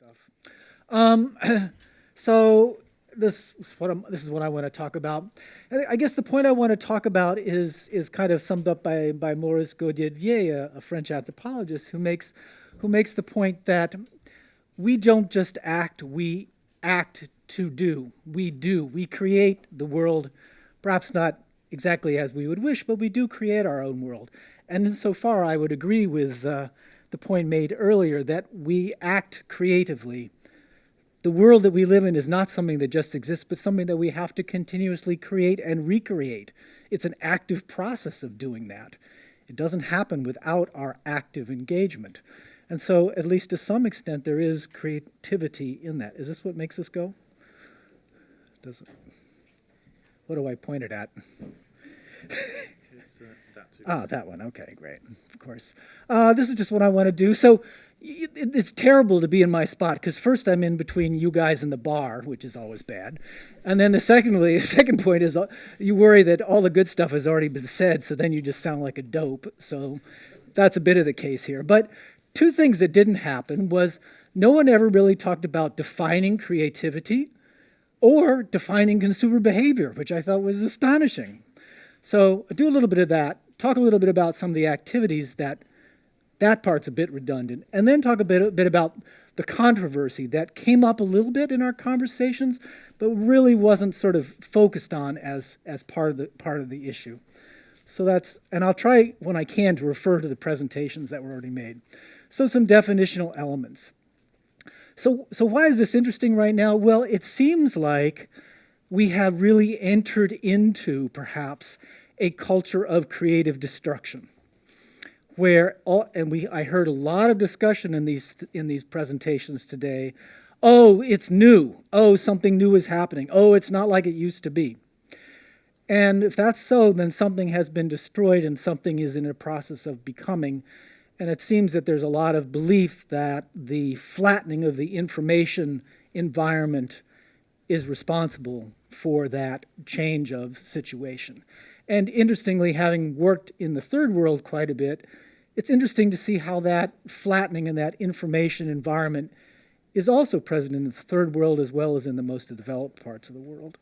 Stuff. Um, so this is what I want to talk about. I guess the point I want to talk about is kind of summed up by Maurice Gaudadier, a French anthropologist, who makes the point that we don't just act, we act to do. We do. We create the world, perhaps not exactly as we would wish, but we do create our own world. And insofar, I would agree with the point made earlier that we act creatively. The world that we live in is not something that just exists, but something that we have to continuously create and recreate. It's an active process of doing that. It doesn't happen without our active engagement. And so, at least to some extent, there is creativity in that. Is this what makes us go? Does it? What do I point it at? It's that too. Ah, that one. Okay, great. Of course. This is just what I want to do. So it's terrible to be in my spot because first I'm in between you guys and the bar, which is always bad. And then the second point is you worry that all the good stuff has already been said, so then you just sound like a dope. So that's a bit of the case here. But two things that didn't happen was no one ever really talked about defining creativity or defining consumer behavior, which I thought was astonishing. So do a little bit of that, talk a little bit about some of the activities that part's a bit redundant, and then talk a bit about the controversy that came up a little bit in our conversations, but really wasn't sort of focused on as part of the issue. So and I'll try when I can to refer to the presentations that were already made. So some definitional elements. So why is this interesting right now? Well, it seems like we have really entered into, perhaps, a culture of creative destruction, where I heard a lot of discussion in these presentations today. Oh, it's new. Oh, something new is happening. Oh, it's not like it used to be. And if that's so, then something has been destroyed and something is in a process of becoming. And it seems that there's a lot of belief that the flattening of the information environment is responsible for that change of situation. And interestingly, having worked in the third world quite a bit, it's interesting to see how that flattening in that information environment is also present in the third world as well as in the most developed parts of the world.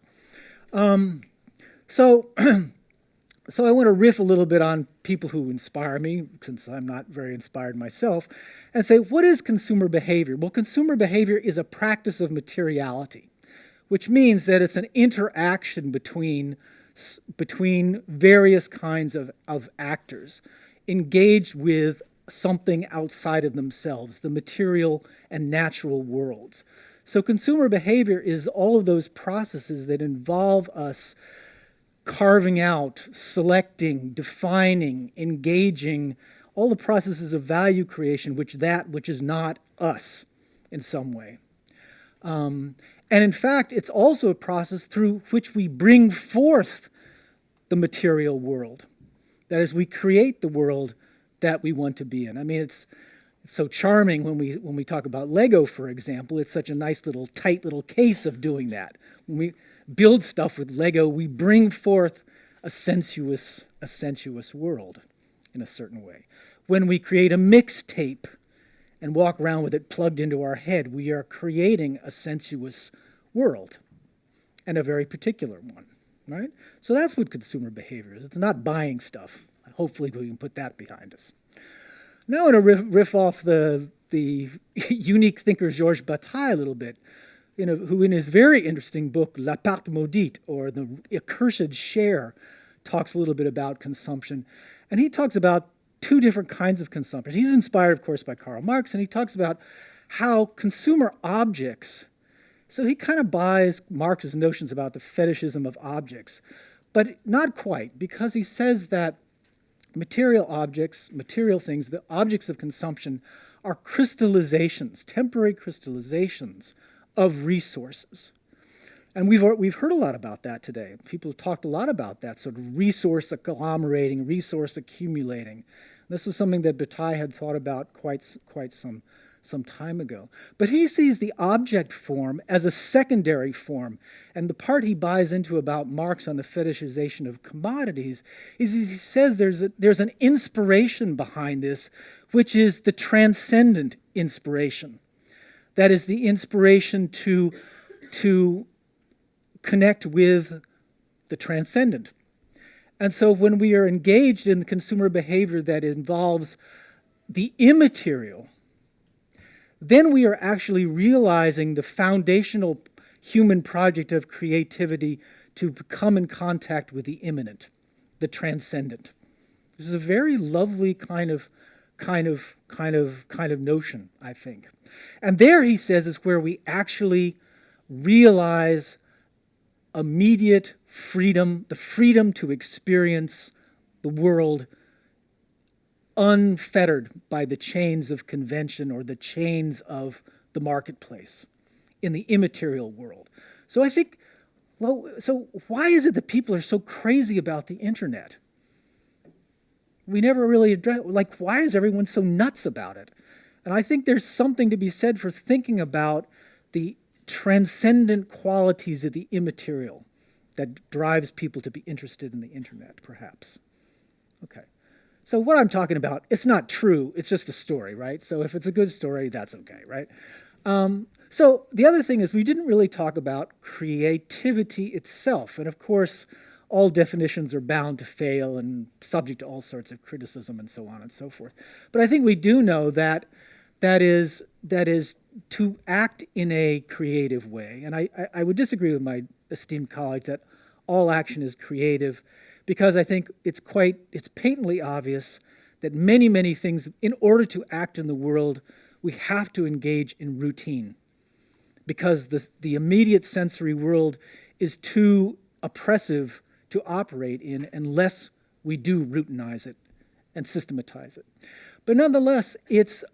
So I want to riff a little bit on people who inspire me, since I'm not very inspired myself, and say, what is consumer behavior? Well, consumer behavior is a practice of materiality, which means that it's an interaction between various kinds of actors engaged with something outside of themselves, the material and natural worlds. So consumer behavior is all of those processes that involve us carving out, selecting, defining, engaging, all the processes of value creation, which is not us in some way. And in fact, it's also a process through which we bring forth the material world. That is, we create the world that we want to be in. I mean, it's so charming when we talk about Lego, for example. It's such a nice little, tight little case of doing that. When we build stuff with Lego, we bring forth a sensuous world in a certain way. When we create a mixtape and walk around with it plugged into our head, we are creating a sensuous world, and a very particular one, right? So that's what consumer behavior is. It's not buying stuff. Hopefully we can put that behind us. Now I want to riff off the unique thinker Georges Bataille a little bit, who in his very interesting book, La Part Maudite, or The Accursed Share, talks a little bit about consumption. And he talks about two different kinds of consumption. He's inspired, of course, by Karl Marx, and he talks about how consumer objects, so he kind of buys Marx's notions about the fetishism of objects, but not quite, because he says that material objects, material things, the objects of consumption are crystallizations, temporary crystallizations of resources. And we've heard a lot about that today. People have talked a lot about that sort of resource agglomerating, resource accumulating. This was something that Bataille had thought about quite some time ago. But he sees the object form as a secondary form. And the part he buys into about Marx on the fetishization of commodities is he says there's an inspiration behind this, which is the transcendent inspiration. that is the inspiration to connect with the transcendent. And so when we are engaged in consumer behavior that involves the immaterial, then we are actually realizing the foundational human project of creativity to come in contact with the immanent, the transcendent. This is a very lovely kind of notion, I think. And there, he says, is where we actually realize immediate freedom, the freedom to experience the world unfettered by the chains of convention or the chains of the marketplace in the immaterial world. So I think, well, so why is it that people are so crazy about the internet? We never really address, like, why is everyone so nuts about it? And I think there's something to be said for thinking about the transcendent qualities of the immaterial that drives people to be interested in the internet, perhaps. Okay. So what I'm talking about, it's not true, it's just a story, right? So if it's a good story, that's okay, right? So the other thing is we didn't really talk about creativity itself. And of course, all definitions are bound to fail and subject to all sorts of criticism and so on and so forth. But I think we do know that that is to act in a creative way. And I would disagree with my esteemed colleagues that all action is creative, because I think it's patently obvious that many things, in order to act in the world, we have to engage in routine, because the immediate sensory world is too oppressive to operate in unless we do routinize it and systematize it. But nonetheless, it's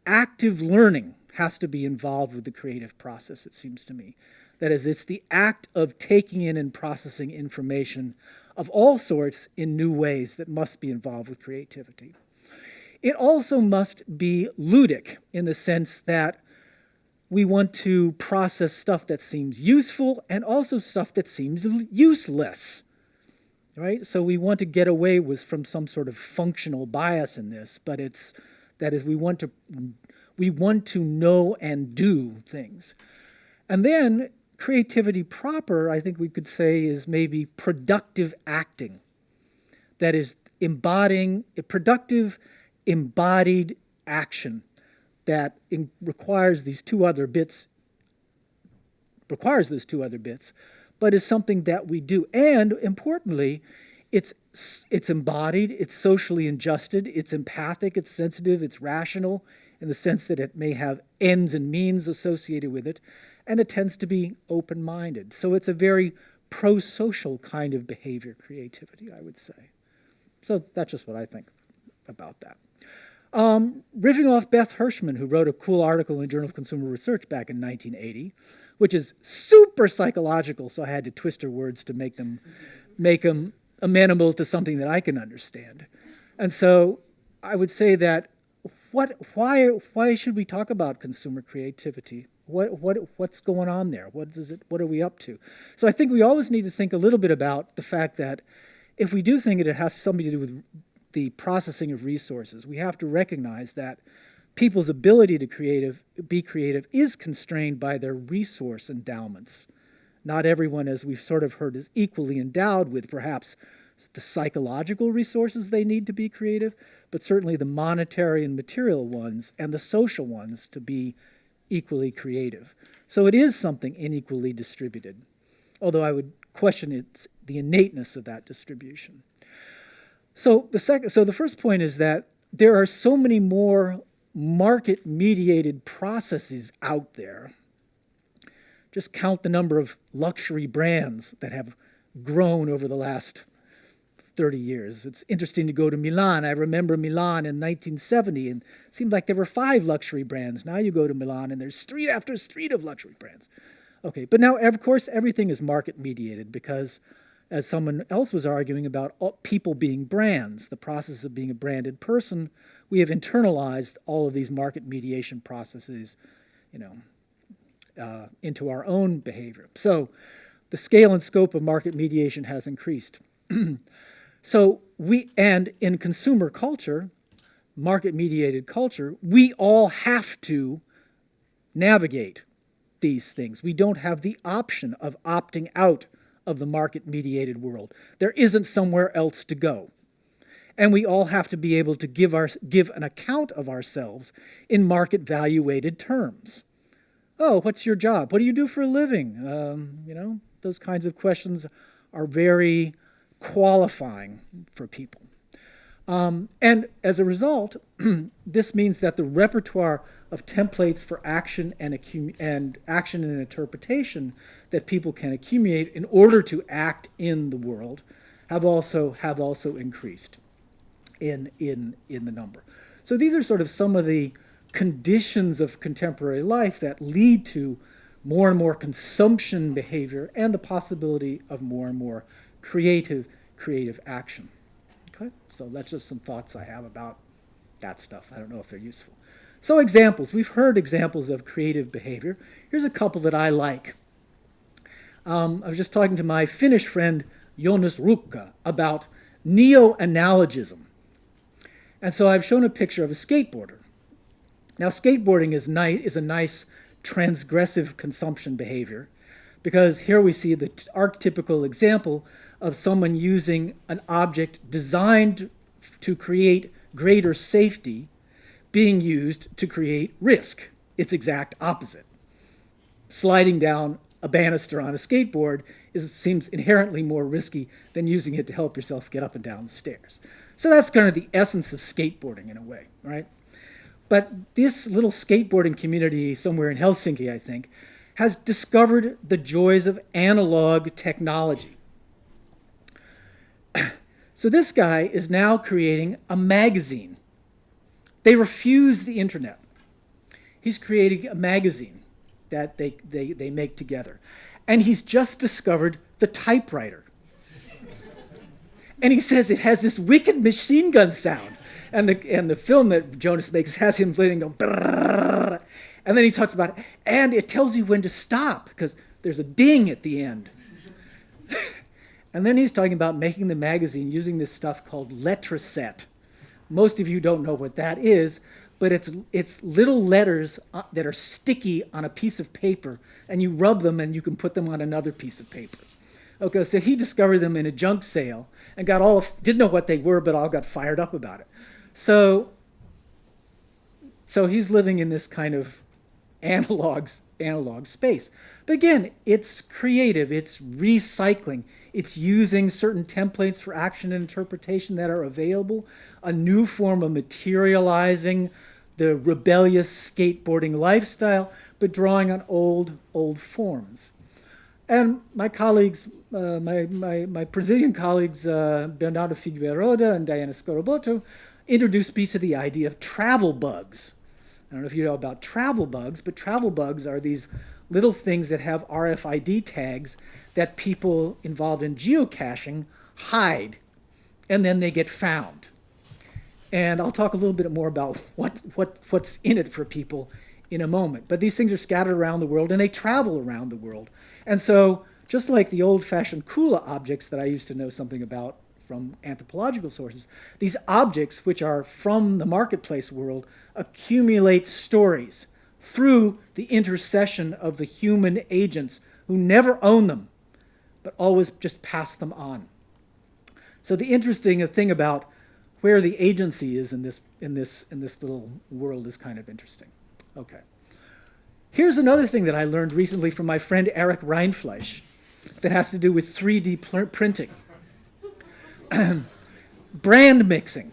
active learning has to be involved with the creative process, it seems to me. That is, it's the act of taking in and processing information of all sorts in new ways that must be involved with creativity. It also must be ludic in the sense that we want to process stuff that seems useful and also stuff that seems useless, right? So we want to get away from some sort of functional bias in this, but we want to know and do things. And then creativity proper, I think we could say, is maybe productive acting. That is embodying a productive, embodied action that requires those two other bits, but is something that we do. And importantly, it's embodied, it's socially adjusted, it's empathic, it's sensitive, it's rational in the sense that it may have ends and means associated with it, and it tends to be open-minded. So it's a very pro-social kind of behavior creativity, I would say. So that's just what I think about that. Riffing off Beth Hirschman, who wrote a cool article in the Journal of Consumer Research back in 1980, which is super psychological, so I had to twist her words to make them amenable to something that I can understand. And so I would say that why should we talk about consumer creativity? What's going on there? What are we up to? So I think we always need to think a little bit about the fact that if we do think it has something to do with the processing of resources, we have to recognize that people's ability to be creative is constrained by their resource endowments. Not everyone, as we've sort of heard, is equally endowed with perhaps the psychological resources they need to be creative, but certainly the monetary and material ones and the social ones to be equally creative. So it is something unequally distributed, although I would question the innateness of that distribution. So the first point is that there are so many more market-mediated processes out there. Just count the number of luxury brands that have grown over the last 30 years. It's interesting to go to Milan. I remember Milan in 1970, and it seemed like there were 5 luxury brands. Now you go to Milan, and there's street after street of luxury brands. Okay, but now, of course, everything is market-mediated because, as someone else was arguing about people being brands, the process of being a branded person, we have internalized all of these market mediation processes, into our own behavior. So the scale and scope of market mediation has increased. And in consumer culture, market-mediated culture, we all have to navigate these things. We don't have the option of opting out of the market-mediated world. There isn't somewhere else to go. And we all have to be able to give an account of ourselves in market-valuated terms. Oh, what's your job? What do you do for a living? Those kinds of questions are very qualifying for people. And as a result, this means that the repertoire of templates for action and action and interpretation that people can accumulate in order to act in the world have also increased in the number. So these are sort of some of the conditions of contemporary life that lead to more and more consumption behavior and the possibility of more and more creative action. Okay, so that's just some thoughts I have about that stuff. I don't know if they're useful. So examples. We've heard examples of creative behavior. Here's a couple that I like. I was just talking to my Finnish friend Jonas Rukka about neo-analogism. And so I've shown a picture of a skateboarder. Now, skateboarding is a nice transgressive consumption behavior, because here we see the archetypical example of someone using an object designed to create greater safety being used to create risk. Its exact opposite. Sliding down a banister on a skateboard seems inherently more risky than using it to help yourself get up and down the stairs. So that's kind of the essence of skateboarding in a way, right? But this little skateboarding community somewhere in Helsinki, I think, has discovered the joys of analog technology. So this guy is now creating a magazine. They refuse the internet. He's creating a magazine that they make together. And he's just discovered the typewriter. And he says it has this wicked machine gun sound. And the film that Jonas makes has him letting go, brrr, and then he talks about it, and it tells you when to stop, because there's a ding at the end. And then he's talking about making the magazine using this stuff called letraset. Most of you don't know what that is, but it's little letters that are sticky on a piece of paper, and you rub them and you can put them on another piece of paper. Okay, so he discovered them in a junk sale and didn't know what they were, but all got fired up about it. So he's living in this kind of analog space. But again, it's creative, it's recycling, it's using certain templates for action and interpretation that are available, a new form of materializing the rebellious skateboarding lifestyle, but drawing on old forms. And my colleagues, my Brazilian colleagues, Bernardo Figueiredo and Diana Scoroboto, introduced me to the idea of travel bugs. I don't know if you know about travel bugs, but travel bugs are these little things that have RFID tags that people involved in geocaching hide, and then they get found. And I'll talk a little bit more about what's in it for people in a moment. But these things are scattered around the world, and they travel around the world. And so, just like the old-fashioned Kula objects that I used to know something about from anthropological sources, these objects, which are from the marketplace world, accumulate stories through the intercession of the human agents who never own them, but always just pass them on. So the interesting thing about where the agency is in this little world is kind of interesting. Okay. Here's another thing that I learned recently from my friend Eric Reinfleisch that has to do with 3D printing. Brand mixing.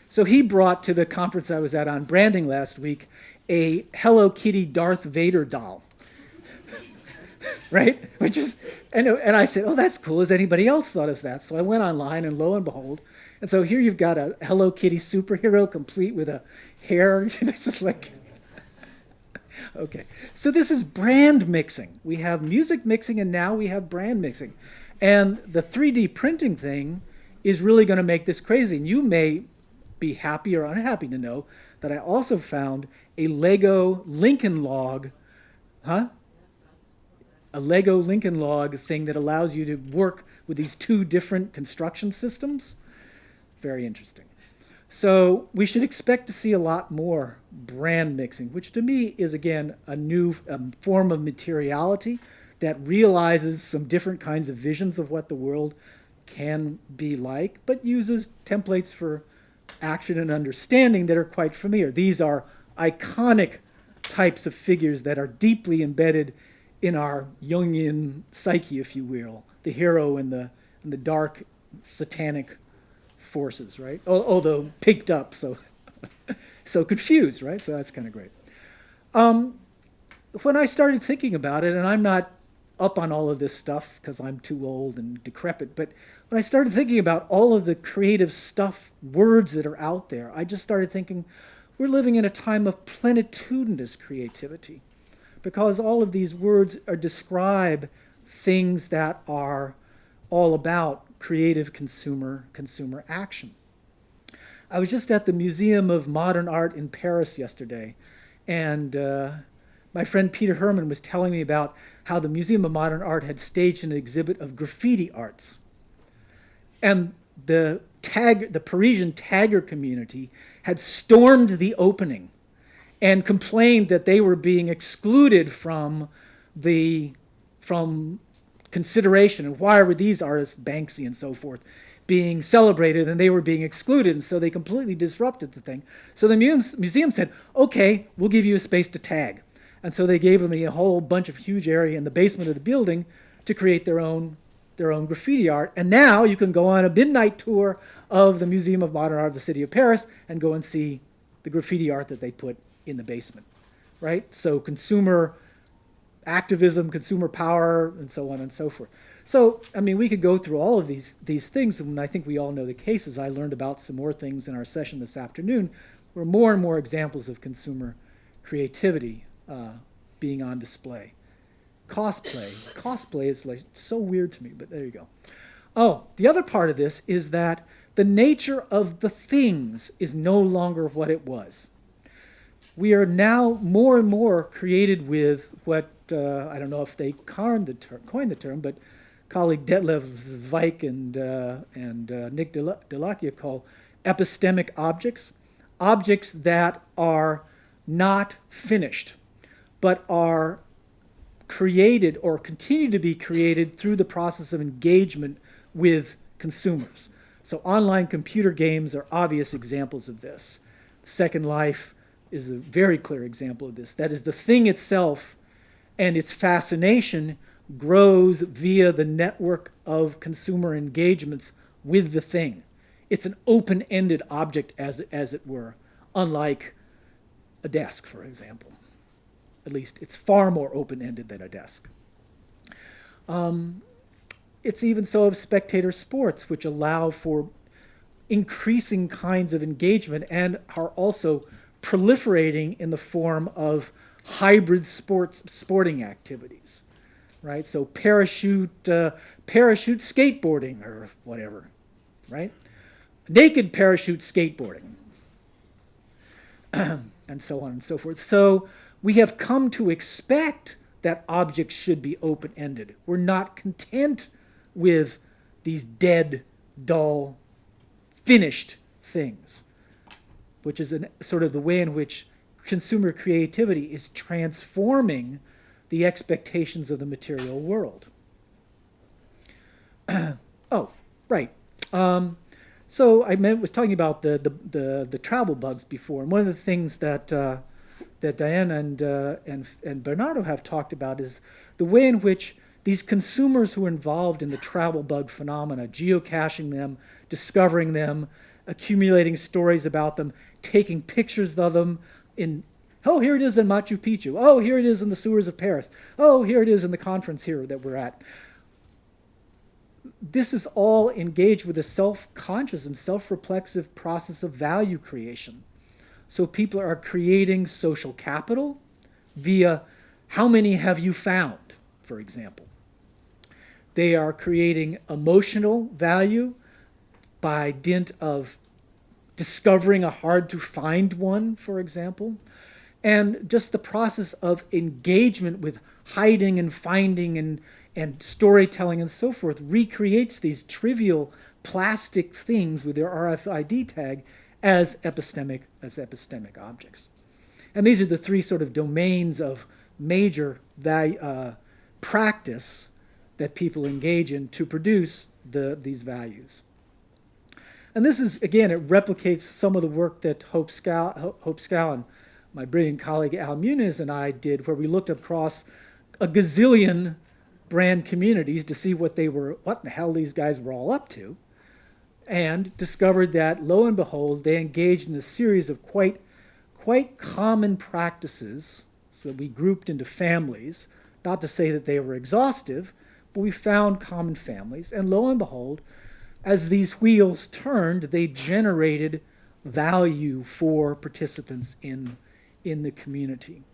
So he brought to the conference I was at on branding last week a Hello Kitty Darth Vader doll. Right? And I said, oh, that's cool. Has anybody else thought of that? So I went online, and lo and behold. And so here you've got a Hello Kitty superhero complete with a hair. It's just like... Okay, so this is brand mixing. We have music mixing, and now we have brand mixing. And the 3D printing thing is really going to make this crazy. And you may be happy or unhappy to know that I also found a Lego Lincoln Log, a Lego Lincoln Log thing that allows you to work with these two different construction systems. Very interesting. So we should expect to see a lot more brand mixing, which to me is, again, a new form of materiality that realizes some different kinds of visions of what the world can be like, but uses templates for action and understanding that are quite familiar. These are iconic types of figures that are deeply embedded in our Jungian psyche, if you will, the hero and the dark satanic forces, right? Although picked up, so so confused, right? So that's kind of great. When I started thinking about it, and I'm not up on all of this stuff because I'm too old and decrepit, but when I started thinking about all of the creative stuff, words that are out there, I just started thinking we're living in a time of plenitudinous creativity, because all of these words describe things that are all about creative consumer action. I was just at the Museum of Modern Art in Paris yesterday, and my friend Peter Herman was telling me about how the Museum of Modern Art had staged an exhibit of graffiti arts. And the Parisian tagger community had stormed the opening and complained that they were being excluded from consideration. And why were these artists, Banksy and so forth, being celebrated, and they were being excluded? And so they completely disrupted the thing. So the museum said, okay, we'll give you a space to tag. And so they gave them a whole bunch of huge area in the basement of the building to create their own graffiti art. And now you can go on a midnight tour of the Museum of Modern Art of the city of Paris and go and see the graffiti art that they put in the basement, right? So consumer activism, consumer power, and so on and so forth. So, I mean, we could go through all of these things, and I think we all know the cases. I learned about some more things in our session this afternoon, where more and more examples of consumer creativity being on display. Cosplay is like so weird to me, but there you go. Oh, the other part of this is that the nature of the things is no longer what it was. We are now more and more created with what, I don't know if they coined the term, but colleague Detlef Zweig and Nick Delakia call epistemic objects, objects that are not finished, but are created or continue to be created through the process of engagement with consumers. So online computer games are obvious examples of this. Second Life is a very clear example of this. That is, the thing itself and its fascination grows via the network of consumer engagements with the thing. It's an open-ended object, as it were, unlike a desk, for example. At least it's far more open-ended than a desk. It's even so of spectator sports, which allow for increasing kinds of engagement and are also proliferating in the form of hybrid sporting activities, right? So parachute skateboarding or whatever, right? Naked parachute skateboarding, and so on and so forth. So we have come to expect that objects should be open-ended. We're not content with these dead, dull, finished things, which is sort of the way in which consumer creativity is transforming the expectations of the material world. Oh, right. So I was talking about the travel bugs before, and one of the things that Diana and Bernardo have talked about is the way in which these consumers who are involved in the travel bug phenomena, geocaching them, discovering them, accumulating stories about them, taking pictures of them oh, here it is in Machu Picchu. Oh, here it is in the sewers of Paris. Oh, here it is in the conference here that we're at. This is all engaged with a self-conscious and self-reflexive process of value creation. So people are creating social capital via how many have you found, for example. They are creating emotional value by dint of discovering a hard-to-find one, for example. And just the process of engagement with hiding and finding and storytelling and so forth recreates these trivial plastic things with their RFID tag as epistemic objects. And these are the three sort of domains of major practice that people engage in to produce these values. And this is, again, it replicates some of the work that Hope Scow and my brilliant colleague Al Muniz and I did, where we looked across a gazillion brand communities to see what the hell these guys were all up to, and discovered that, lo and behold, they engaged in a series of quite common practices, so we grouped into families, not to say that they were exhaustive, but we found common families, and lo and behold, as these wheels turned, they generated value for participants in the community.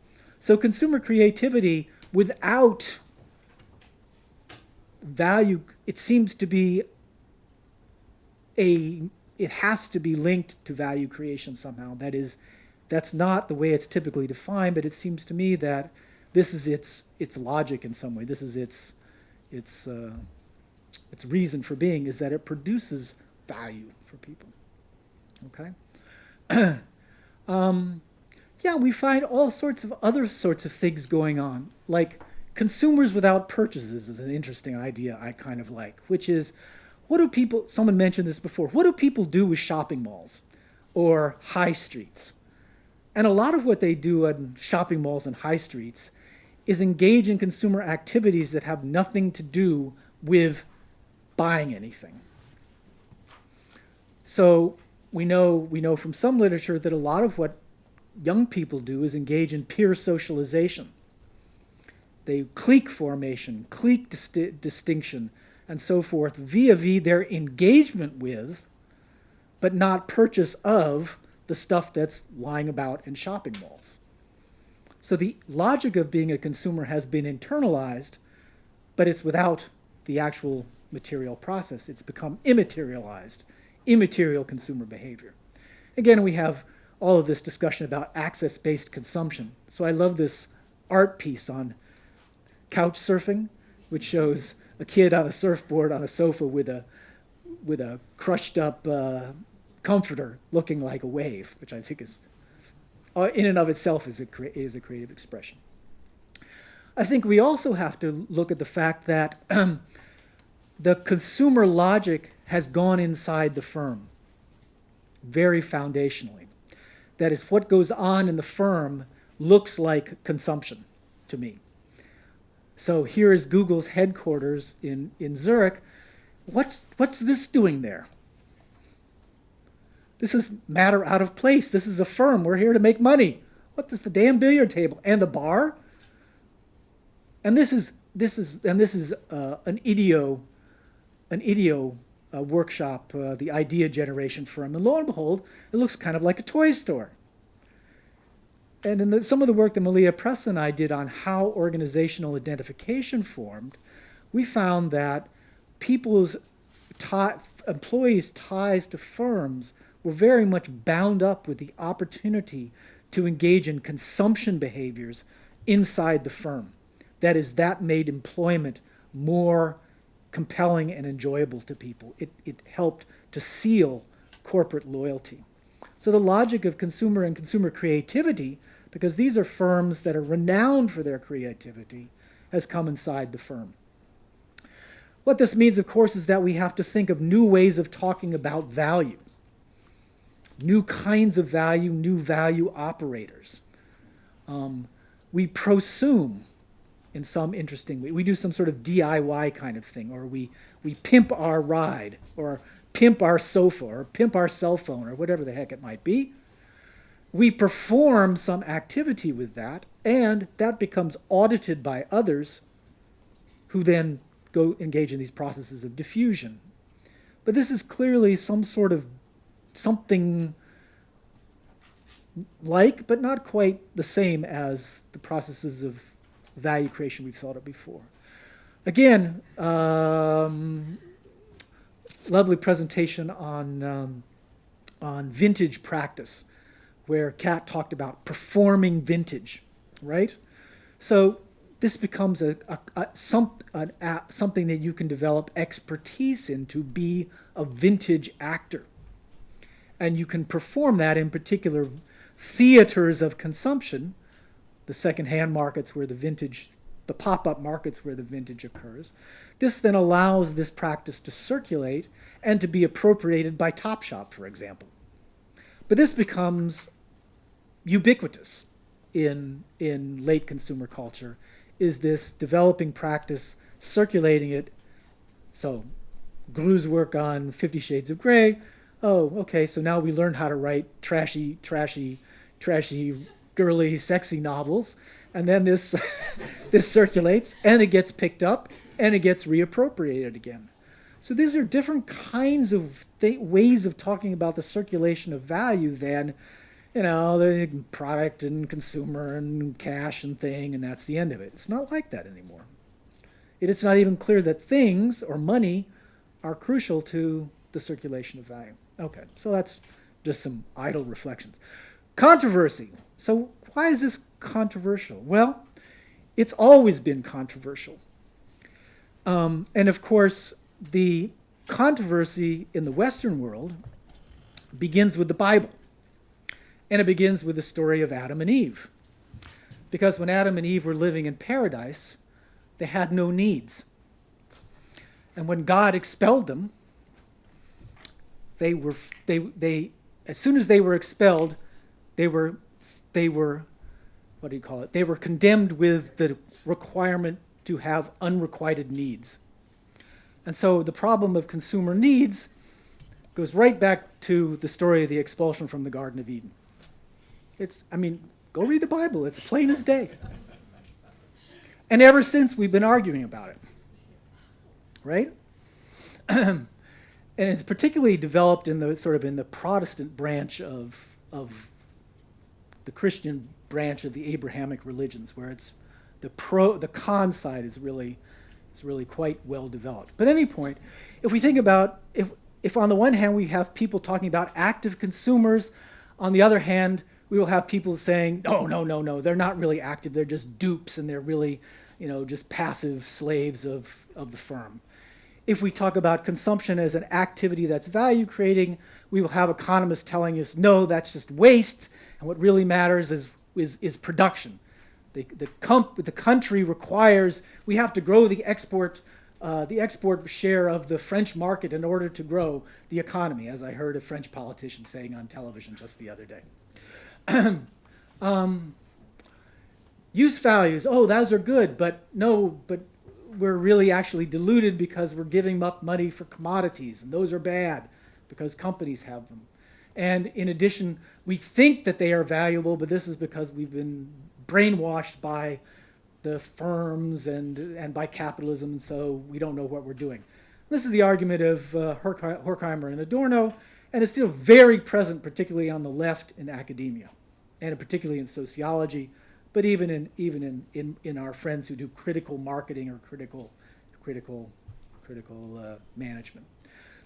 So consumer creativity without value, it seems to be it has to be linked to value creation somehow. That is, that's not the way it's typically defined, but it seems to me that this is its logic in some way. This is its reason for being, is that it produces value for people. Okay? Yeah, we find all sorts of other sorts of things going on, like consumers without purchases is an interesting idea I kind of like, which is, someone mentioned this before, what do people do with shopping malls or high streets? And a lot of what they do at shopping malls and high streets is engage in consumer activities that have nothing to do with buying anything. So we know from some literature that a lot of what young people do is engage in peer socialization. They clique formation, clique distinction, and so forth, via their engagement with, but not purchase of, the stuff that's lying about in shopping malls. So the logic of being a consumer has been internalized, but it's without the actual material process. It's become immaterialized, immaterial consumer behavior. Again, we have all of this discussion about access-based consumption. So I love this art piece on couch surfing, which shows a kid on a surfboard on a sofa with a crushed up comforter looking like a wave, which I think is, in and of itself, is a creative expression. I think we also have to look at the fact that the consumer logic has gone inside the firm very foundationally. That is, what goes on in the firm looks like consumption to me. So here is Google's headquarters in Zurich. What's this doing there? This is matter out of place. This is a firm. We're here to make money. What is the damn billiard table and the bar? And this is an IDEO workshop, the idea generation firm. And lo and behold, it looks kind of like a toy store. And in some of the work that Malia Press and I did on how organizational identification formed, we found that employees' ties to firms were very much bound up with the opportunity to engage in consumption behaviors inside the firm. That is, that made employment more compelling and enjoyable to people. It helped to seal corporate loyalty. So the logic of consumer and consumer creativity, because these are firms that are renowned for their creativity, has come inside the firm. What this means, of course, is that we have to think of new ways of talking about value, new kinds of value, new value operators. We prosume in some interesting way. We do some sort of DIY kind of thing, or we pimp our ride, or pimp our sofa, or pimp our cell phone, or whatever the heck it might be. We perform some activity with that, and that becomes audited by others who then go engage in these processes of diffusion. But this is clearly some sort of something like, but not quite the same as the processes of value creation we've thought of before. Again, lovely presentation on vintage practice, where Kat talked about performing vintage, right? So this becomes something that you can develop expertise in, to be a vintage actor. And you can perform that in particular theaters of consumption, the secondhand markets where the pop-up markets where the vintage occurs. This then allows this practice to circulate and to be appropriated by Topshop, for example. But this becomes ubiquitous in late consumer culture, is this developing practice, circulating it. So Gru's work on 50 Shades of Grey, oh, okay, so now we learn how to write trashy, girly, sexy novels, and then this this circulates, and it gets picked up, and it gets reappropriated again. So these are different kinds of ways of talking about the circulation of value than, the product and consumer and cash and thing, and that's the end of it. It's not like that anymore. It's not even clear that things or money are crucial to the circulation of value. Okay, so that's just some idle reflections. Controversy. So why is this controversial? Well, it's always been controversial. And of course, the controversy in the Western world begins with the Bible. And it begins with the story of Adam and Eve. Because when Adam and Eve were living in paradise, they had no needs. And when God expelled them, they as soon as they were expelled, they were what do you call it? They were condemned with the requirement to have unrequited needs. And so the problem of consumer needs goes right back to the story of the expulsion from the Garden of Eden. Go read the Bible. It's plain as day. And ever since, we've been arguing about it. Right? And it's particularly developed in the Protestant branch of the Christian branch of the Abrahamic religions, where it's the con side is really quite well developed. But at any point, if we think about if on the one hand we have people talking about active consumers, on the other hand we will have people saying, no, they're not really active, they're just dupes, and they're really, just passive slaves of the firm. If we talk about consumption as an activity that's value creating, we will have economists telling us, no, that's just waste, and what really matters is production. The country requires, we have to grow the export share of the French market in order to grow the economy, as I heard a French politician saying on television just the other day. Use values, those are good, but we're really actually diluted because we're giving up money for commodities, and those are bad because companies have them. And in addition, we think that they are valuable, but this is because we've been brainwashed by the firms and by capitalism, and so we don't know what we're doing. This is the argument of Horkheimer and Adorno, and it's still very present, particularly on the left in academia, and particularly in sociology, but even in our friends who do critical marketing or critical management.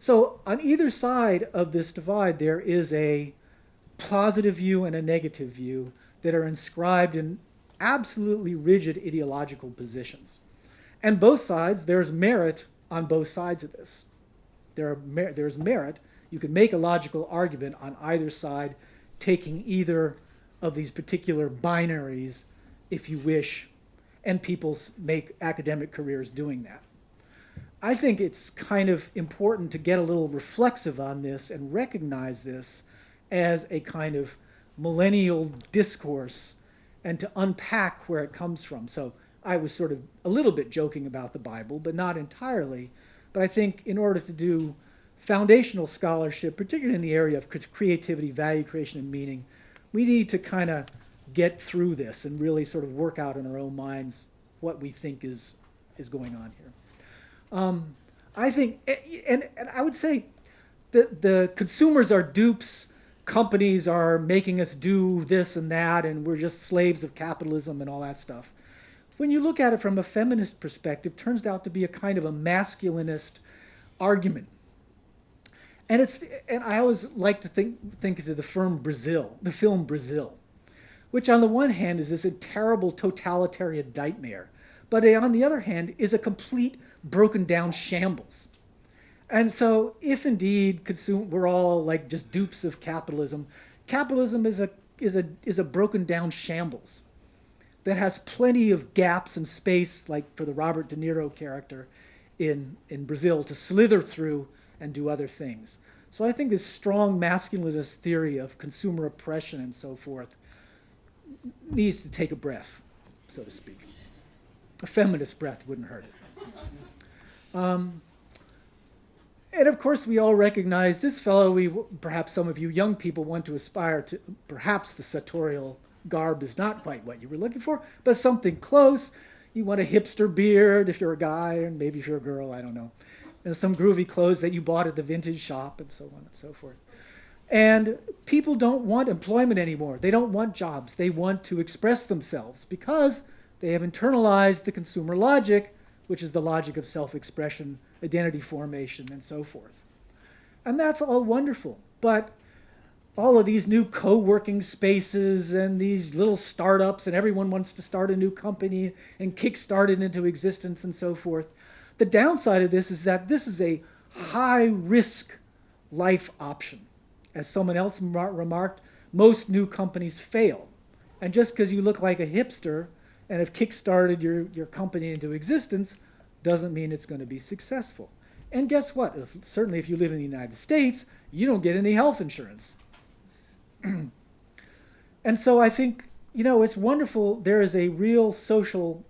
So on either side of this divide, there is a positive view and a negative view that are inscribed in absolutely rigid ideological positions. And both sides, there's merit on both sides of this. There's merit. You can make a logical argument on either side, taking either of these particular binaries, if you wish, and people make academic careers doing that. I think it's kind of important to get a little reflexive on this and recognize this as a kind of millennial discourse and to unpack where it comes from. So I was sort of a little bit joking about the Bible, but not entirely. But I think in order to do foundational scholarship, particularly in the area of creativity, value creation, and meaning, we need to kind of get through this and really sort of work out in our own minds what we think is going on here. I think, and I would say that the consumers are dupes, companies are making us do this and that, and we're just slaves of capitalism and all that stuff. When you look at it from a feminist perspective, it turns out to be a kind of a masculinist argument. And I always like to think of the film Brazil, which on the one hand is this terrible totalitarian nightmare, but on the other hand is a complete broken down shambles. And so, if indeed we're all like just dupes of capitalism, capitalism is a broken down shambles that has plenty of gaps and space, like for the Robert De Niro character in Brazil, to slither through and do other things. So I think this strong masculinist theory of consumer oppression and so forth needs to take a breath, so to speak. A feminist breath wouldn't hurt it. And of course, we all recognize this fellow, perhaps some of you young people want to aspire to, perhaps the sartorial garb is not quite what you were looking for, but something close. You want a hipster beard if you're a guy, and maybe if you're a girl, I don't know. And some groovy clothes that you bought at the vintage shop, and so on and so forth. And people don't want employment anymore. They don't want jobs. They want to express themselves because they have internalized the consumer logic, which is the logic of self-expression, identity formation, and so forth. And that's all wonderful. But all of these new co-working spaces and these little startups, and everyone wants to start a new company and kickstart it into existence and so forth. The downside of this is that this is a high-risk life option. As someone else remarked, most new companies fail. And just because you look like a hipster and have kickstarted your company into existence doesn't mean it's going to be successful. And guess what? Certainly if you live in the United States, you don't get any health insurance. And so I think, it's wonderful. There is a real social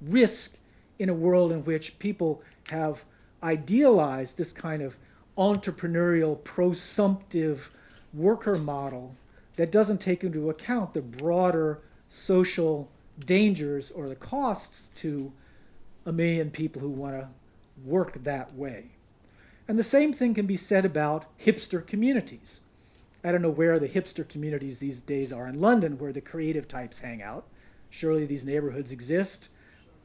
risk in a world in which people have idealized this kind of entrepreneurial, prosumptive worker model that doesn't take into account the broader social dangers or the costs to a million people who want to work that way. And the same thing can be said about hipster communities. I don't know where the hipster communities these days are. In London, where the creative types hang out. Surely these neighborhoods exist.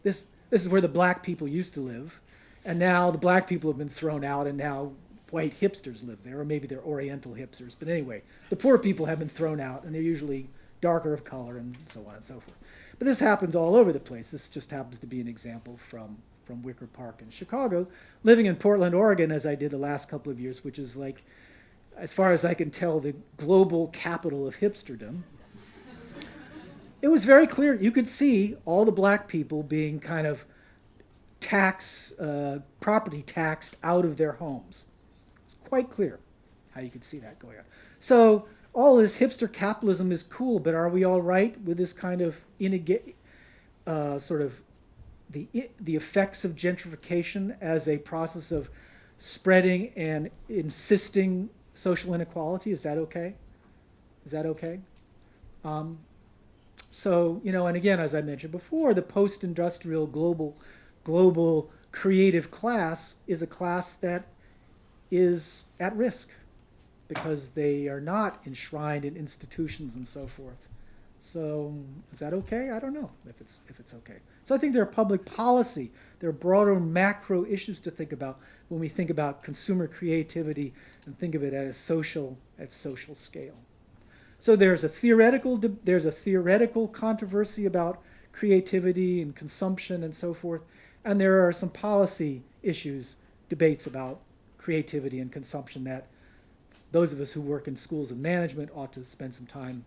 This is where the black people used to live. And now the black people have been thrown out, and now white hipsters live there, or maybe they're oriental hipsters. But anyway, the poor people have been thrown out, and they're usually darker of color and so on and so forth. But this happens all over the place. This just happens to be an example from Wicker Park in Chicago. Living in Portland, Oregon, as I did the last couple of years, which is like, as far as I can tell, the global capital of hipsterdom. It was very clear. You could see all the black people being kind of property taxed out of their homes. It's quite clear how you could see that going on. So all this hipster capitalism is cool, but are we all right with this kind of sort of the effects of gentrification as a process of spreading and insisting social inequality? Is that okay? Is that okay? So, and again, as I mentioned before, the post-industrial global creative class is a class that is at risk because they are not enshrined in institutions and so forth. So is that okay? I don't know if it's okay. So I think there are public policy, there are broader macro issues to think about when we think about consumer creativity and think of it at social scale. So there's a theoretical controversy about creativity and consumption and so forth, and there are some policy issues, debates about creativity and consumption that those of us who work in schools of management ought to spend some time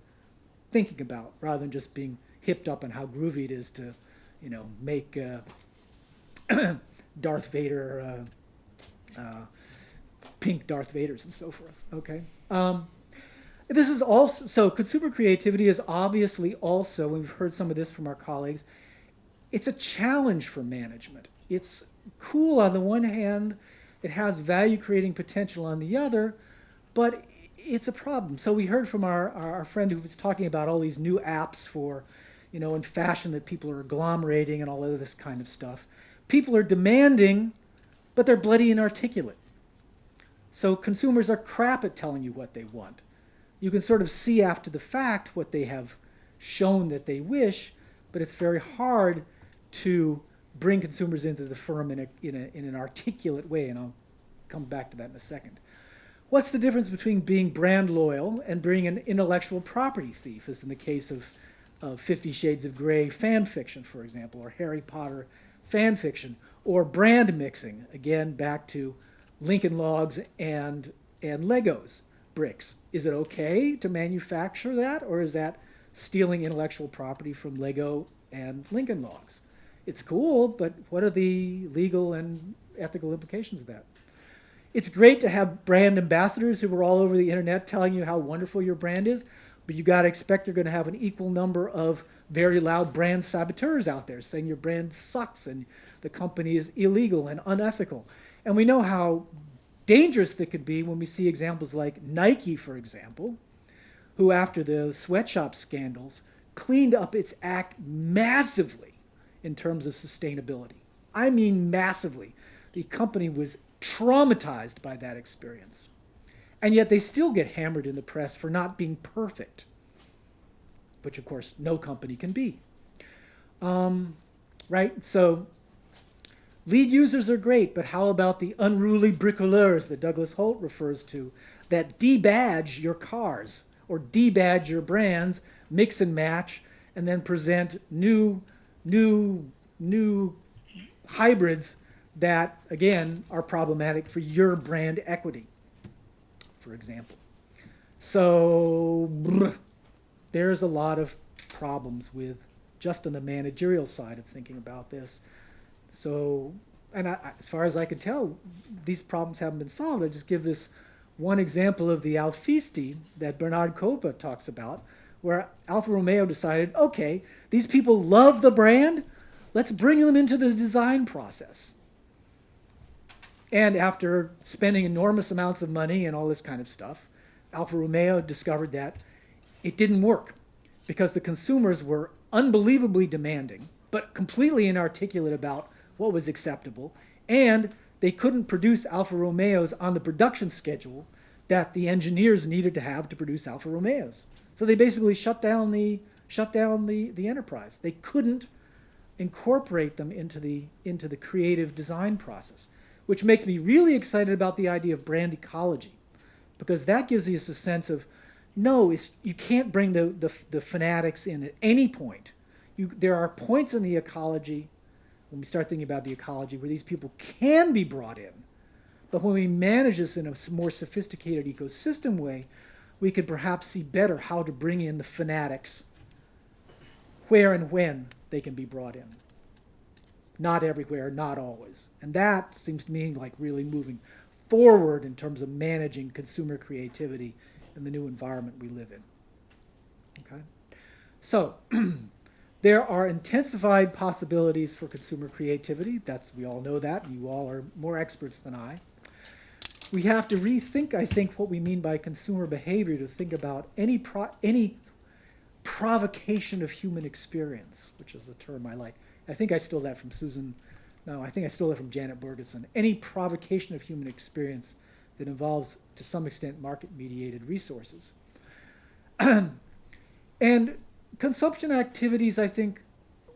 thinking about, rather than just being hipped up on how groovy it is to, make Darth Vader, pink Darth Vaders and so forth. Okay. This is also, so consumer creativity is obviously also, we've heard some of this from our colleagues, it's a challenge for management. It's cool on the one hand, it has value creating potential on the other, but it's a problem. So we heard from our friend who was talking about all these new apps for, in fashion that people are agglomerating and all of this kind of stuff. People are demanding, but they're bloody inarticulate. So consumers are crap at telling you what they want. You can sort of see after the fact what they have shown that they wish, but it's very hard to bring consumers into the firm in an articulate way, and I'll come back to that in a second. What's the difference between being brand loyal and being an intellectual property thief, as in the case of 50 Shades of Grey fan fiction, for example, or Harry Potter fan fiction, or brand mixing, again, back to Lincoln Logs and Legos bricks. Is it okay to manufacture that, or is that stealing intellectual property from Lego and Lincoln Logs? It's cool, but what are the legal and ethical implications of that? It's great to have brand ambassadors who are all over the internet telling you how wonderful your brand is, but you got to expect you're going to have an equal number of very loud brand saboteurs out there saying your brand sucks and the company is illegal and unethical. And we know how dangerous that could be when we see examples like Nike, for example, who after the sweatshop scandals cleaned up its act massively in terms of sustainability. I mean massively. The company was traumatized by that experience. And yet they still get hammered in the press for not being perfect, which of course no company can be. Right? So lead users are great, but how about the unruly bricoleurs that Douglas Holt refers to that debadge your cars or debadge your brands, mix and match, and then present new hybrids that, again, are problematic for your brand equity, for example. So there's a lot of problems with just on the managerial side of thinking about this. So, and as far as I can tell, these problems haven't been solved. I just give this one example of the Alfisti that Bernard Coppa talks about, where Alfa Romeo decided, okay, these people love the brand, let's bring them into the design process. And after spending enormous amounts of money and all this kind of stuff, Alfa Romeo discovered that it didn't work because the consumers were unbelievably demanding, but completely inarticulate about what was acceptable, and they couldn't produce Alfa Romeos on the production schedule that the engineers needed to have to produce Alfa Romeos. So they basically shut down the enterprise. They couldn't incorporate them into the creative design process, which makes me really excited about the idea of brand ecology, because that gives us a sense of, no, you can't bring the fanatics in at any point. There are points in the ecology, when we start thinking about the ecology, where these people can be brought in. But when we manage this in a more sophisticated ecosystem way, we could perhaps see better how to bring in the fanatics, where and when they can be brought in. Not everywhere, not always. And that seems to me like really moving forward in terms of managing consumer creativity in the new environment we live in. Okay? So, there are intensified possibilities for consumer creativity. We all know that. You all are more experts than I. We have to rethink, I think, what we mean by consumer behavior to think about any provocation of human experience, which is a term I like. I think I stole that from I think I stole that from Janet Borgeson. Any provocation of human experience that involves, to some extent, market-mediated resources. And consumption activities, I think,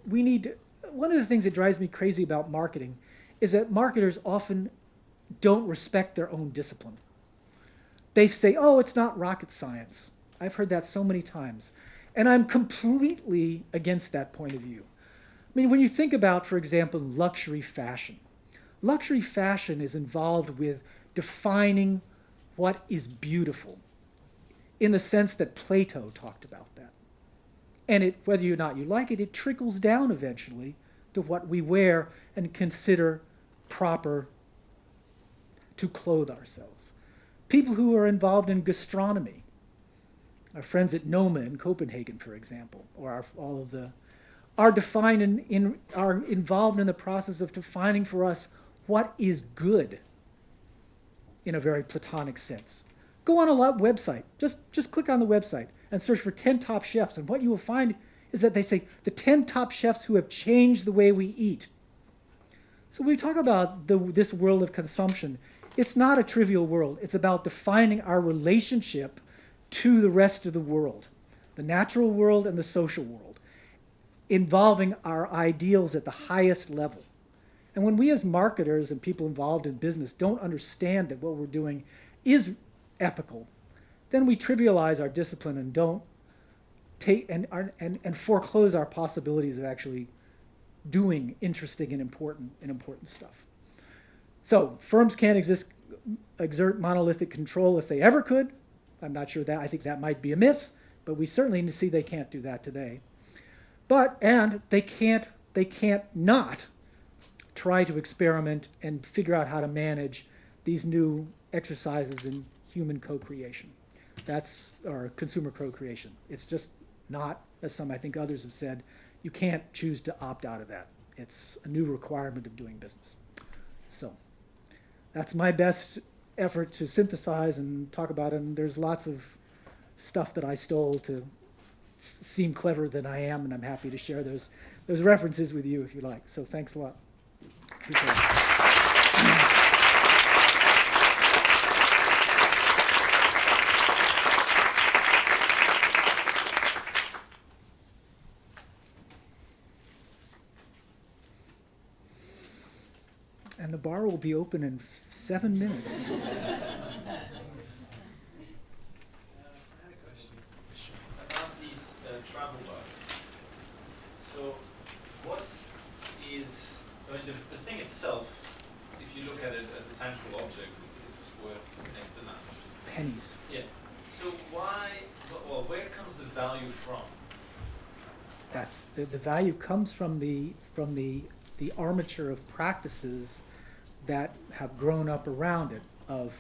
one of the things that drives me crazy about marketing is that marketers often don't respect their own discipline. They say, oh, it's not rocket science. I've heard that so many times. And I'm completely against that point of view. I mean, when you think about, for example, luxury fashion is involved with defining what is beautiful in the sense that Plato talked about that. And whether or not you like it, it trickles down eventually to what we wear and consider proper to clothe ourselves. People who are involved in gastronomy, our friends at Noma in Copenhagen, for example, or are involved in the process of defining for us what is good in a very Platonic sense. Go on a website, just click on the website and search for 10 top chefs, and what you will find is that they say the 10 top chefs who have changed the way we eat. So when we talk about this world of consumption, it's not a trivial world. It's about defining our relationship to the rest of the world, the natural world and the social world, involving our ideals at the highest level. And when we as marketers and people involved in business don't understand that what we're doing is epical, then we trivialize our discipline and don't take and foreclose our possibilities of actually doing interesting and important stuff. So firms can't exist exert monolithic control if they ever could. I'm not sure that, I think that might be a myth, but we certainly need to see they can't do that today. And they can't not try to experiment and figure out how to manage these new exercises in human co-creation. Or consumer co-creation. It's just not, as some I think others have said, you can't choose to opt out of that. It's a new requirement of doing business. So that's my best effort to synthesize and talk about it. And there's lots of stuff that I stole to seem cleverer than I am, and I'm happy to share those references with you if you like. So thanks a lot. Appreciate it. And the bar will be open in 7 minutes. I had a question about these travel bars. So, what is, the thing itself, if you look at it as a tangible object, it's worth next to nothing. Pennies. Yeah. So where comes the value from? That's the value comes from the armature of practices that have grown up around it, of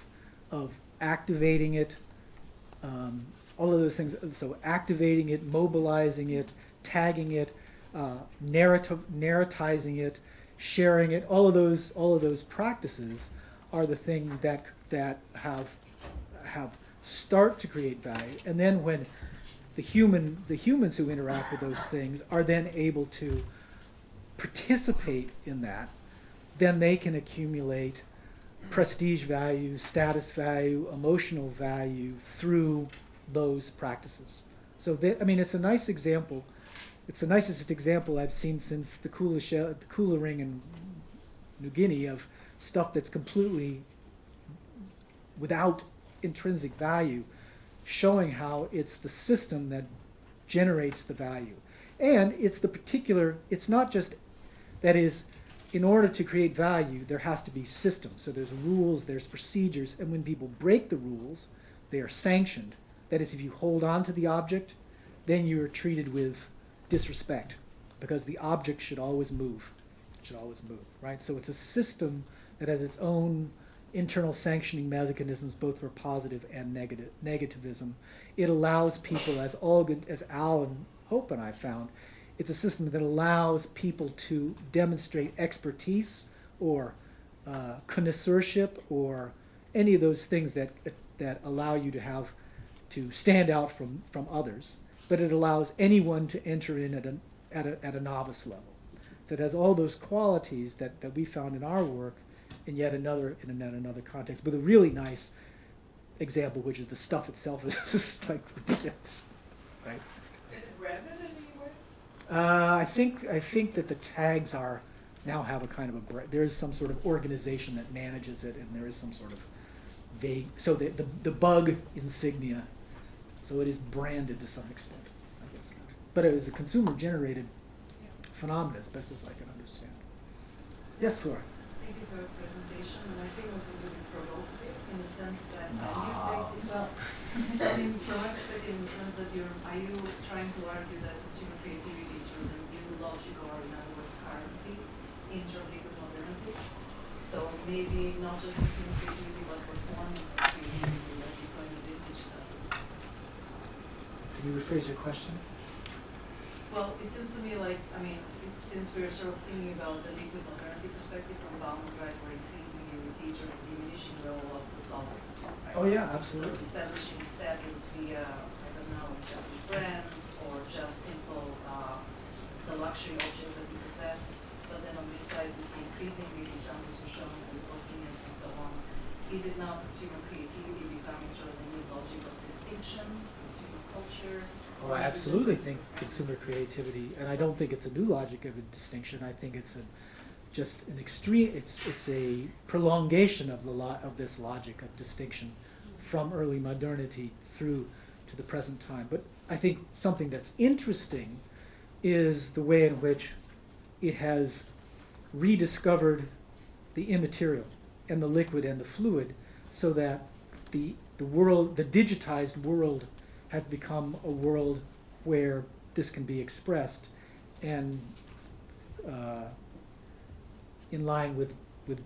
activating it, all of those things. So activating it, mobilizing it, tagging it, narratizing it, sharing it. All of those practices are the thing that have start to create value. And then when the humans who interact with those things are then able to participate in that, then they can accumulate prestige value, status value, emotional value through those practices. So it's a nice example. It's the nicest example I've seen since the Kula ring in New Guinea of stuff that's completely without intrinsic value, showing how it's the system that generates the value. And it's not just, that is, in order to create value, there has to be systems. So there's rules, there's procedures, and when people break the rules, they are sanctioned. That is, if you hold on to the object, then you're treated with disrespect, because the object should always move. It should always move, right? So it's a system that has its own internal sanctioning mechanisms, both for positive and negativism. It allows people, as Al and Hope and I found, it's a system that allows people to demonstrate expertise or connoisseurship or any of those things that allow you to stand out from others. But it allows anyone to enter in at a novice level. So it has all those qualities that we found in our work in yet another context. But a really nice example, which is the stuff itself, is just like ridiculous, right? Is it branded anywhere? I think that the tags now have a kind of there is some sort of organization that manages it, and there is some sort of vague. So the bug insignia, so it is branded to some extent, I guess. But it is a consumer-generated phenomenon, as best as I can understand. Yes, Flora. Thank you for your presentation, and I think it was a little bit provocative in the sense that No. from my perspective, in the sense that are you trying to argue that consumer creativity is sort of the new logic, or in other words, currency in sort of liquid modernity? So maybe not just consumer creativity, but performance of creativity, like you saw in the vintage stuff. Can you rephrase your question? Well, it seems to me like, since we're sort of thinking about the liquid modernity perspective from Bauman, right, where increasingly we see sort of diminishing role of the solids, right? Oh yeah, absolutely. So establishing status via, established brands, or just simple the luxury objects that we possess. But then on this side, we see increasingly examples were shown with opinions and so on. Is it now consumer creativity becoming sort of the new logic of distinction, consumer culture? Oh, I absolutely think consumer creativity, and I don't think it's a new logic of a distinction. I think it's just an extreme. It's a prolongation of this logic of distinction from early modernity through to the present time. But I think something that's interesting is the way in which it has rediscovered the immaterial. and the liquid and the fluid, so that the world, the digitized world, has become a world where this can be expressed, and in line with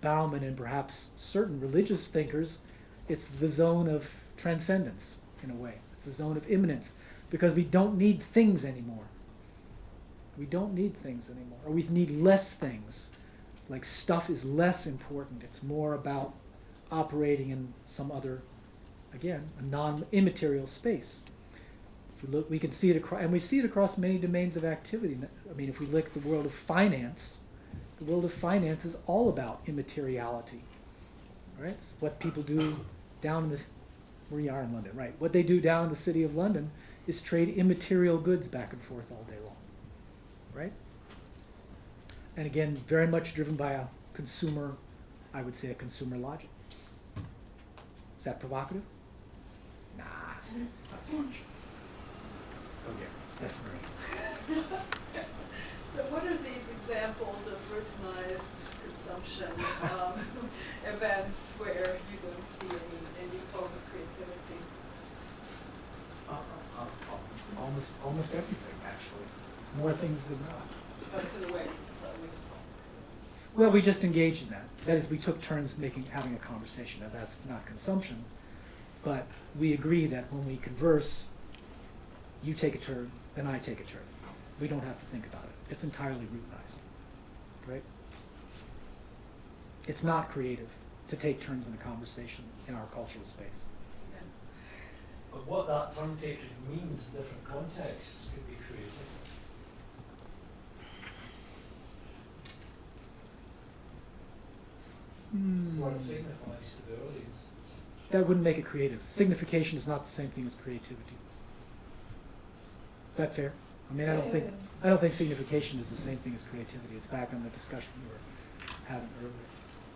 Bauman and perhaps certain religious thinkers, it's the zone of transcendence in a way. It's the zone of immanence, because we don't need things anymore. We don't need things anymore, or we need less things. Like stuff is less important. It's more about operating in some other, again, a non-immaterial space. If we look, we can see it across, and we see it across many domains of activity. I mean, if we look at the world of finance, the world of finance is all about immateriality, right? It's what people do down in the, where you are in London, right? What they do down in the city of London is trade immaterial goods back and forth all day long, right? And again, very much driven by a consumer, I would say a consumer logic. Is that provocative? Nah, not so much. Okay, yes, Marie. So what are these examples of routinized consumption events where you don't see any form of creativity? Almost everything, actually. More things than not. So in a way, Well, we just engaged in that. That is, we took turns having a conversation. Now, that's not consumption, but we agree that when we converse, you take a turn, then I take a turn. We don't have to think about it. It's entirely routinized, right? It's not creative to take turns in a conversation in our cultural space. But what that turn taking means in different contexts could be creative. What it signifies to the audience. That wouldn't make it creative. Signification is not the same thing as creativity. Is that fair? I mean, I don't think signification is the same thing as creativity. It's back on the discussion we were having earlier.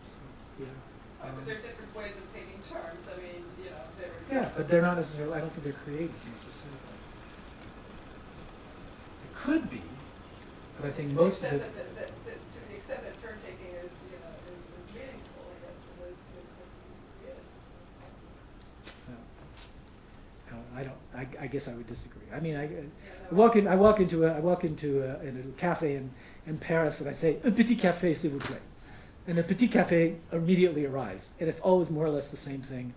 So, yeah. but there are different ways of taking turns. I mean, you know, they're Yeah, but they're not necessarily, I don't think they're creative necessarily. It could be, but I think most of it. to the extent that turn taking is, you know, is meaningful, I guess it is creative. I guess I would disagree. I mean, I walk into a cafe in Paris and I say, "Un petit café, s'il vous plaît," and the petit café immediately arrives, and it's always more or less the same thing.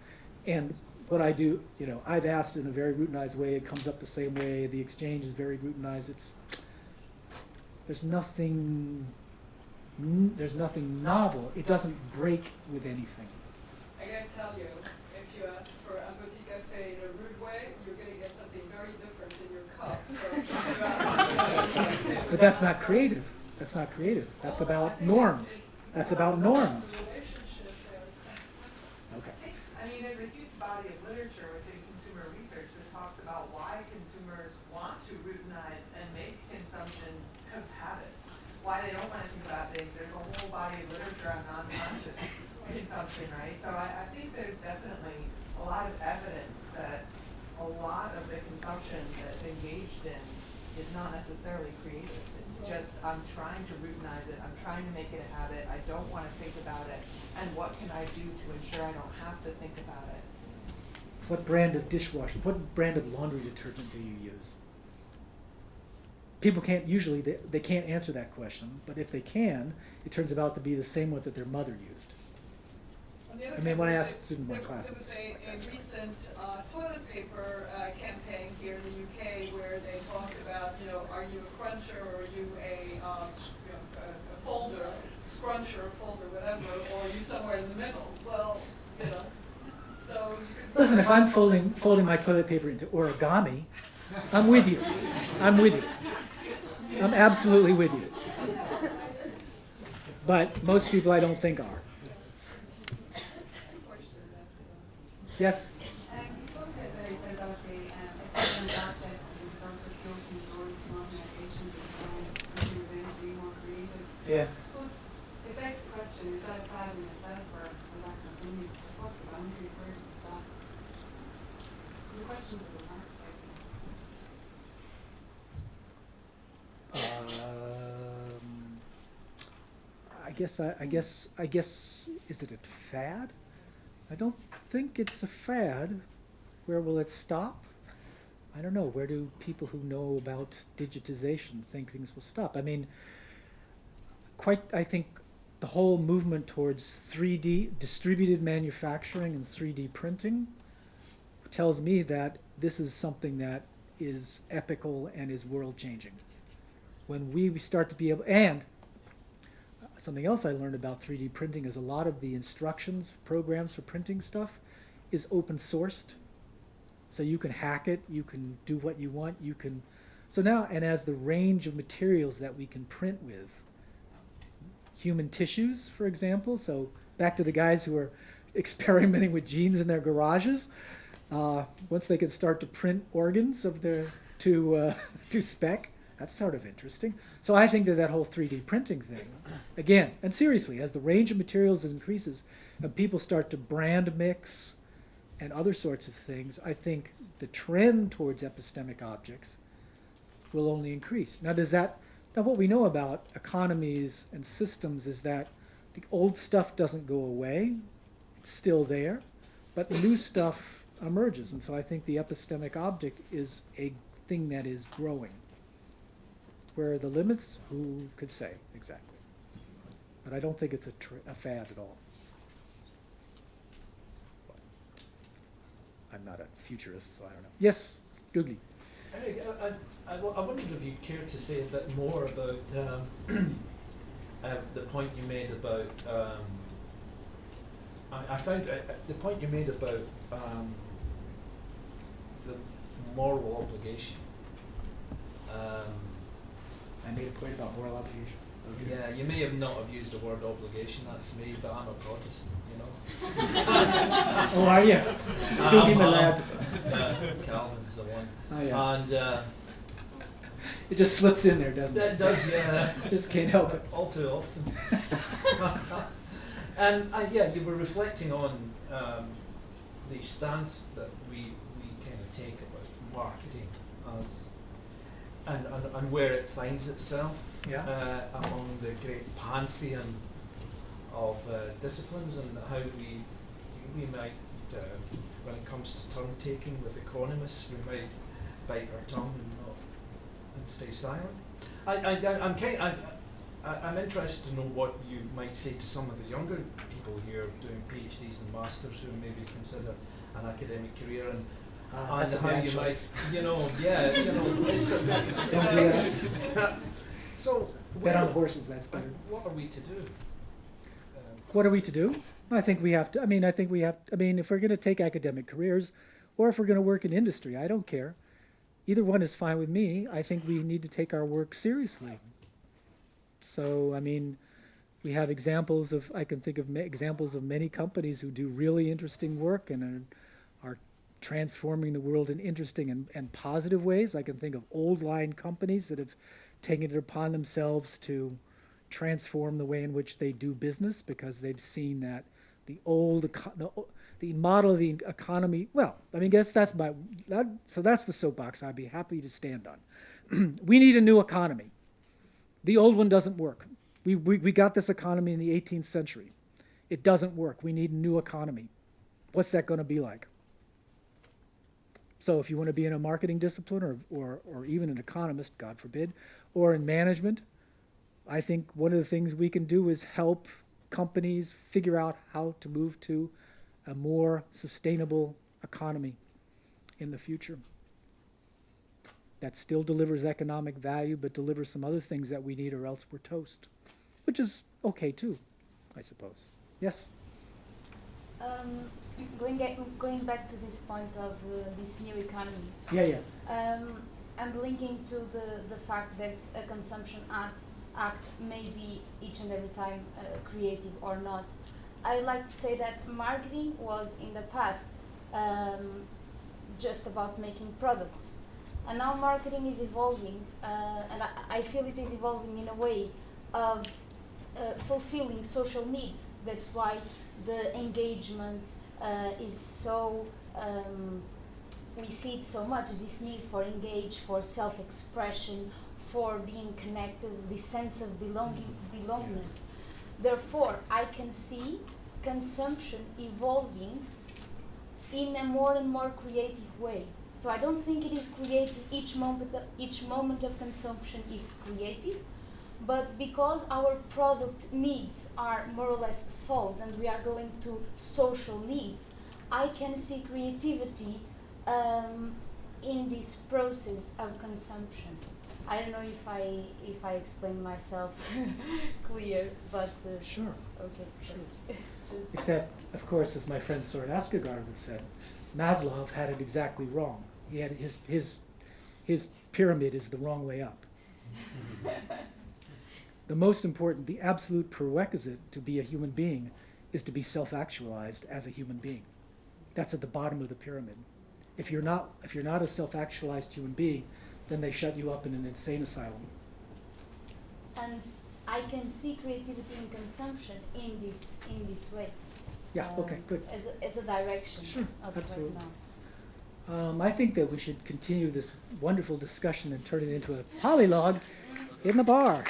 And what I do, you know, I've asked in a very routinized way. It comes up the same way. The exchange is very routinized. There's nothing novel. It doesn't break with anything. I gotta tell you, if you ask for un petit café in a rude way, you're gonna get something very different in your cup. But that's not creative. That's not creative. That's about norms. That's about norms. Okay. I mean, there's a huge body of literature within consumer research that talks about why consumers want to routinize and make consumptions of habits, why they don't want to think about things. There's a whole body of literature on non-conscious consumption, right? So I think there's definitely a lot of evidence that a lot of the consumption that's engaged in is not necessarily creative. It's just, I'm trying to routinize it, I'm trying to make it a habit, I don't want to think about it, and what can I do to ensure I don't have to think about it? What brand of dishwasher, what brand of laundry detergent do you use? People can't usually, they can't answer that question, but if they can, it turns out to be the same one that their mother used. I mean, when I ask students in my classes. There was a recent toilet paper campaign here in the UK where they talked about, you know, are you a cruncher or are you a folder, scruncher, folder, whatever, or are you somewhere in the middle? Well, you know, so you could. Listen, if I'm folding my toilet paper into origami, I'm with you. I'm with you. I'm absolutely with you. But most people I don't think are. Yes? You spoke about the equivalent objects and sort of floating towards small medications and so on, which is going to be more creative. Yeah. Suppose it begs the question, is that bad in itself or will that continue? What's the boundaries? Where does it stop? The questions of the marketplace. I guess is it a fad? I don't think it's a fad. Where will it stop? I don't know. Where do people who know about digitization think things will stop? I mean, I think the whole movement towards 3D, distributed manufacturing and 3D printing tells me that this is something that is epical and is world-changing. When we start to be able, and something else I learned about 3D printing is a lot of the instructions, programs for printing stuff is open sourced. So you can hack it, you can do what you want, you can, so now, and as the range of materials that we can print with, human tissues, for example, so back to the guys who are experimenting with genes in their garages, once they can start to print organs of their, to spec, that's sort of interesting. So I think that whole 3D printing thing, again, and seriously, as the range of materials increases and people start to brand mix and other sorts of things, I think the trend towards epistemic objects will only increase. Now what we know about economies and systems is that the old stuff doesn't go away, it's still there, but new stuff emerges, and so I think the epistemic object is a thing that is growing. Where are the limits? Who could say exactly? But I don't think it's a fad at all. I'm not a futurist, so I don't know. Yes, Douglas. Eric, I wondered if you care to say a bit more about the point you made about. I found the point you made about the moral obligation. I made a point about moral obligation. Okay. Yeah, you may have not have used the word obligation, that's me, but I'm a Protestant, you know. Oh, are you? Don't be my lad. Calvin's the one. Oh, yeah. And it just slips in there, doesn't it? It does, yeah. Just can't help it. All too often. And yeah, you were reflecting on the stance that we kind of take about marketing as and where it finds itself among the great pantheon of disciplines, and how we might, when it comes to turn taking with economists, we might bite our tongue and stay silent. I'm interested to know what you might say to some of the younger people here doing PhDs and masters who maybe consider an academic career, and that's a how bad you choice. might, it's a Don't do that. So Bet on horses, that's better. what are we to do? What are we to do? I think we have to, if we're going to take academic careers, or if we're going to work in industry, I don't care. Either one is fine with me. I think we need to take our work seriously. So, we have examples of, I can think of examples of many companies who do really interesting work and are transforming the world in interesting and positive ways. I can think of old line companies that have taken it upon themselves to transform the way in which they do business, because they've seen that the model of the economy, that's the soapbox I'd be happy to stand on. We need a new economy. The old one doesn't work. We got this economy in the 18th century. It doesn't work. We need a new economy. What's that going to be like? So if you want to be in a marketing discipline or even an economist, God forbid, or in management, I think one of the things we can do is help companies figure out how to move to a more sustainable economy in the future that still delivers economic value, but delivers some other things that we need, or else we're toast, which is okay too, I suppose. Yes? Going back to this point of this new economy. Yeah. And linking to the fact that a consumption act may be each and every time creative or not. I like to say that marketing was in the past just about making products. And now marketing is evolving, and I feel it is evolving in a way of fulfilling social needs. That's why the engagement is so, we see it so much, this need for engage, for self-expression, for being connected, this sense of belongingness. Therefore, I can see consumption evolving in a more and more creative way. So I don't think it is creative, each moment of consumption is creative, but because our product needs are more or less solved and we are going to social needs, I can see creativity in this process of consumption. I don't know if I explain myself clear, but Sure. okay. Sure. Except, of course, as my friend Soren Askegaard would say, Maslow had it exactly wrong. He had his pyramid is the wrong way up. The most important, the absolute prerequisite to be a human being is to be self-actualized as a human being. That's at the bottom of the pyramid. If you're not a self-actualized human being, then they shut you up in an insane asylum. And I can see creativity in consumption in this way. Yeah, okay, good. As a direction Sure, of absolutely. right now. I think that we should continue this wonderful discussion and turn it into a polylogue in the bar.